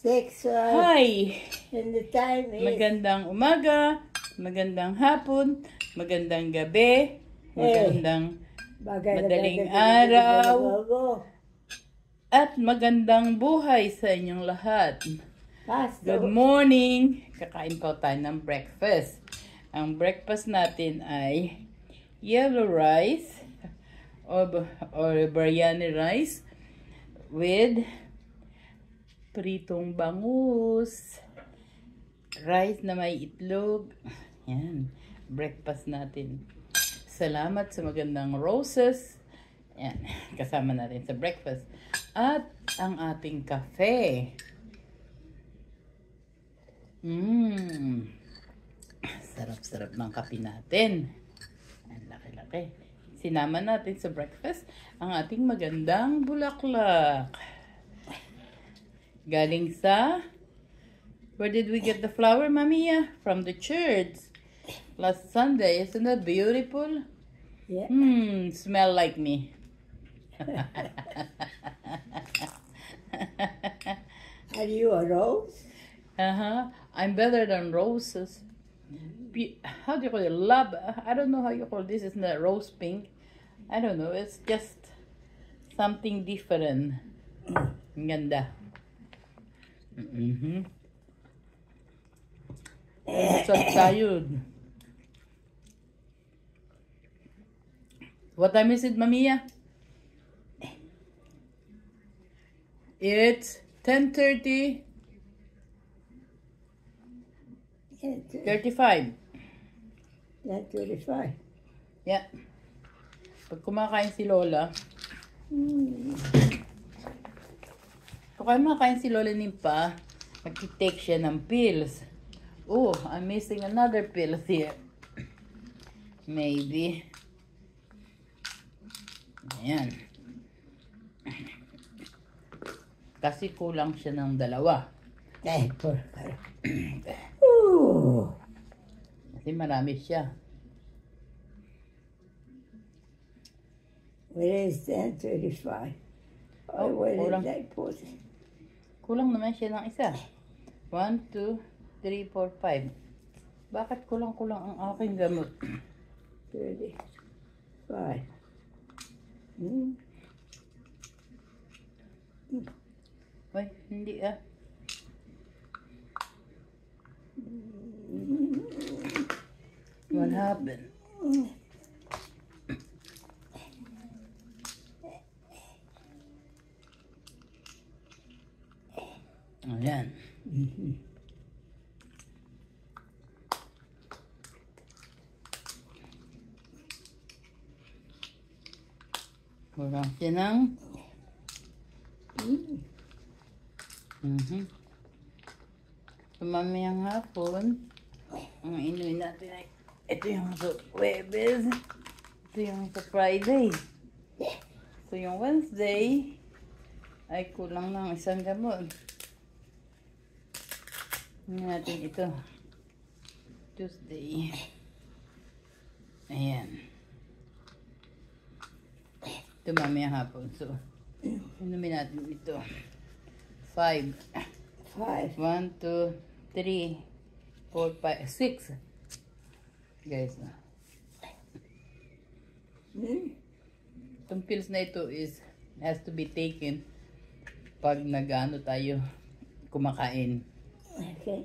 6, Hi! and the time is... Magandang umaga, magandang hapon, magandang gabi, magandang madaling araw, at magandang buhay sa inyong lahat. Good morning! Kakain po tayo ng breakfast. Ang breakfast natin ay yellow rice or biryani rice with pritong bangus, rice na may itlog. Yan, breakfast natin. Salamat sa magandang roses. Yan, kasama natin sa breakfast. At ang ating kafe. Sarap-sarap ng kape natin. Ang laki-laki. Sinama natin sa breakfast ang ating magandang bulaklak. Galing sa... Where did we get the flower, Mamiya? From the church. Last Sunday. Isn't that beautiful? Yeah. Smell like me. Are you a rose? I'm better than roses. How do you call it? Love. I don't know how you call this. It's not rose pink. I don't know. It's just something different. Ang ganda. Sarap tayo. What time is it, Mamiya? It's 10:30. 35. 10:35. Yeah. Pag kumakain si Lola, pag kumakain si Lola Nimpa, mag-take siya ng pills. Oh, I'm missing another pill here. Maybe. Ayan. Kasi kulang siya ng dalawa. Kasi marami siya. Where is 10:35? Oh, where kulang. did I put it? Kulang naman siya ng isa. 1, 2, 3, 4, 5. Bakit kulang-kulang ang aking gamot? 35. Ay, hindi ah. What happened? Ayan. Kulang siya ng mamayang hapon, ang inuwi natin ay ito yung sa Webes, ito yung sa Friday. So yung Wednesday ay kulang ng isang gamot. Hindi natin ito. Tuesday. Ayan. Ito mamayang hapon. So, inumin natin ito. 5. 1, 2, 3, 4, 5, 6. Guys. Itong pills na ito has to be taken pag nag-ano tayo kumakain. Okay.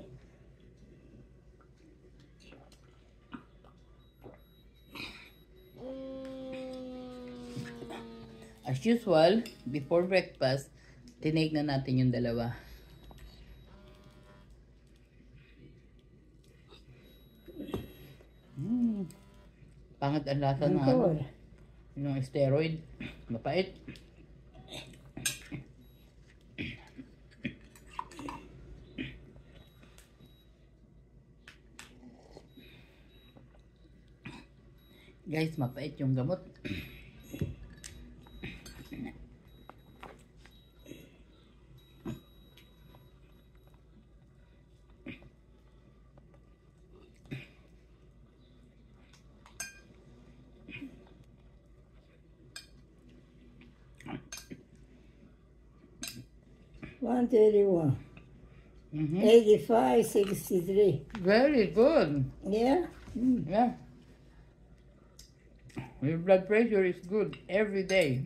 As usual, before breakfast, tinake na natin yung dalawa. Pangit ang lasa ng ano, yung steroid. Mapait. Guys, mapait yung gamot. $131. Mm-hmm. 85, 63. Very good. Yeah? Yeah. Your blood pressure is good every day.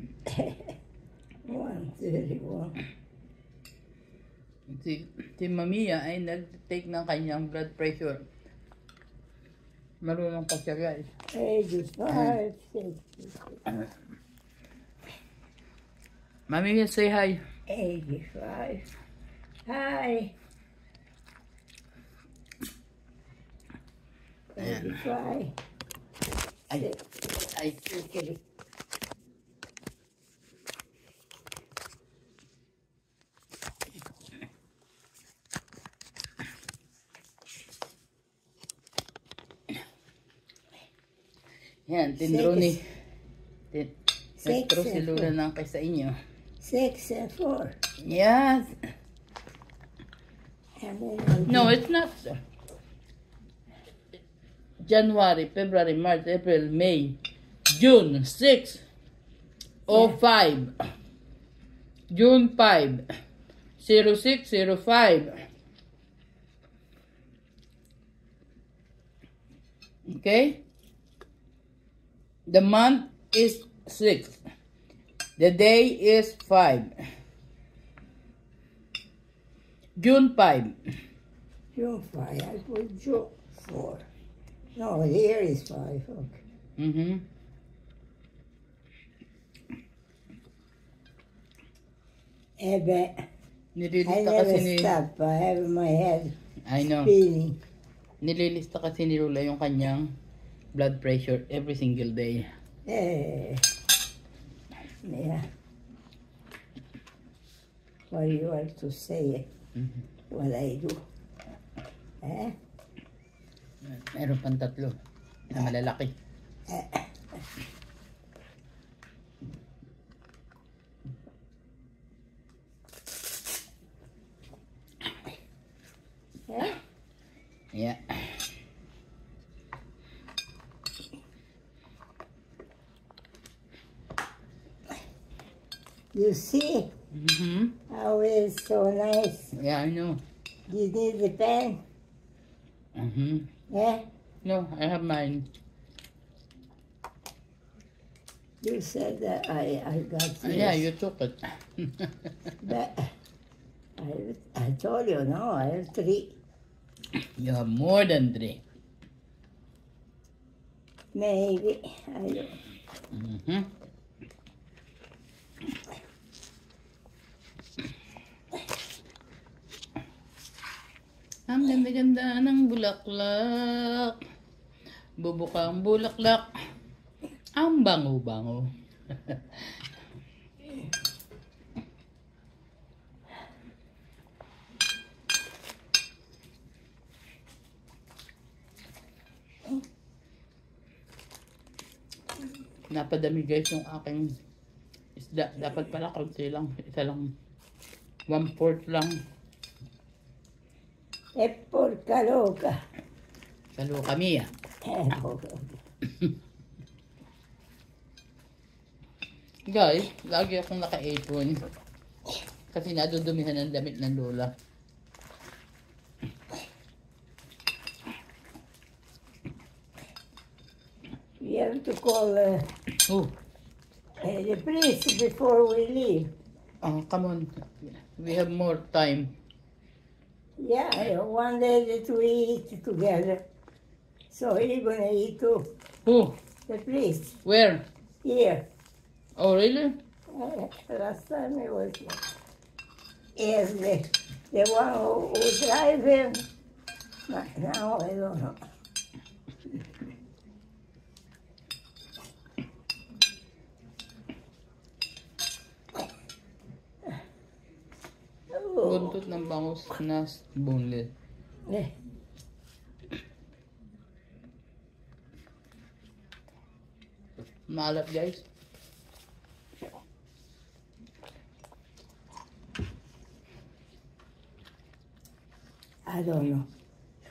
131. Si Mamiya ay nag-take ng kanyang blood pressure. Marunong pa siya, guys. 85, 66. Mamiya, say hi. 85. Hi. 85. Ay, ay. 63. Yan, tinro ni... Six Nagtro si and Lola ng kay sa inyo. 6 and 4. Yes. And then I'll No, do it's not. January, February, March, April, May, June 6, 05. June 5, 06, 05. Okay? The month is 6. The day is 5. June 5. June 5. I put June 4. No, here is 5. Okay. Mm-hmm. I Nililista never kasi ni... stop. I have my head I know. spinning. Nililista kasi ni Lola yung kanyang blood pressure every single day. Yeah. What do you want to say? Mhm. What I do? Eh? Meron pang 3 na malalaki. Eh? Yeah. You see Mm-hmm. how it's so nice? Yeah, I know. You need the pen? Mm-hmm. Eh? No, I have mine. You said that I got this. Yeah, you took it. But I told you, no, I have 3. You have more than 3. Maybe. I don't. Mm-hmm. Ang ganda-ganda ng bulaklak. Bubuka ang bulaklak. Ang bango-bango. Napadami guys yung aking isda. Dapat pala konti lang. Isa lang. 1/4 lang. E porca loca. Salo kami ah. Guys, lagi akong naka-apron. Kasi nadudumihan ng damit ng Lola. We have to call Oh, the priest before we leave. come on. We have more time. Yeah, one day that we eat together. So you're gonna eat too. Oh, The priest where? here. Oh, really? Last time it was yes, the one who drive him. But now I don't know. Oh, Buntot ng bangus na boneless. eh, Maalat guys. I don't know.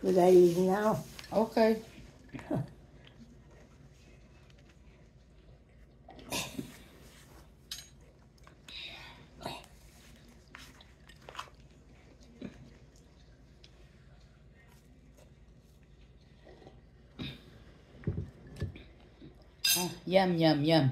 Should I eat now? Okay. Yum, yum, yum.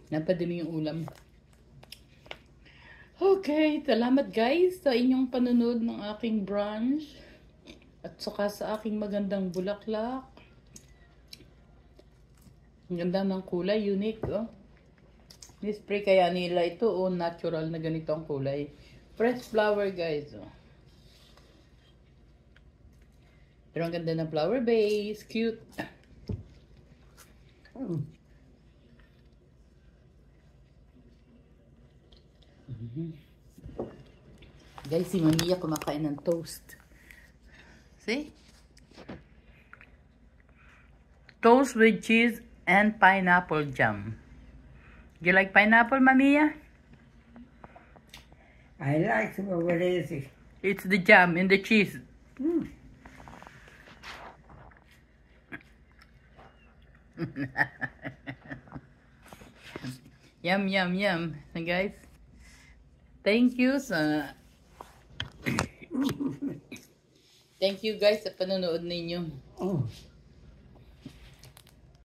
Napadami yung ulam. Okay, salamat guys sa inyong panonood ng aking brunch. At saka sa aking magandang bulaklak. Ang ganda ng kulay, unique, oh. Ni-spray kaya nila ito, oh, natural na ganito ang kulay. Fresh flower, guys, oh. Pero ang ganda ng flower base, cute. Guys, si Mamiya kumakain ng toast. See? Toast with cheese and pineapple jam. You like pineapple, Mamiya? I like it, but what is it? It's the jam and the cheese. Yum, yum, yum. And guys, thank you sa... Thank you guys sa panonood ninyo.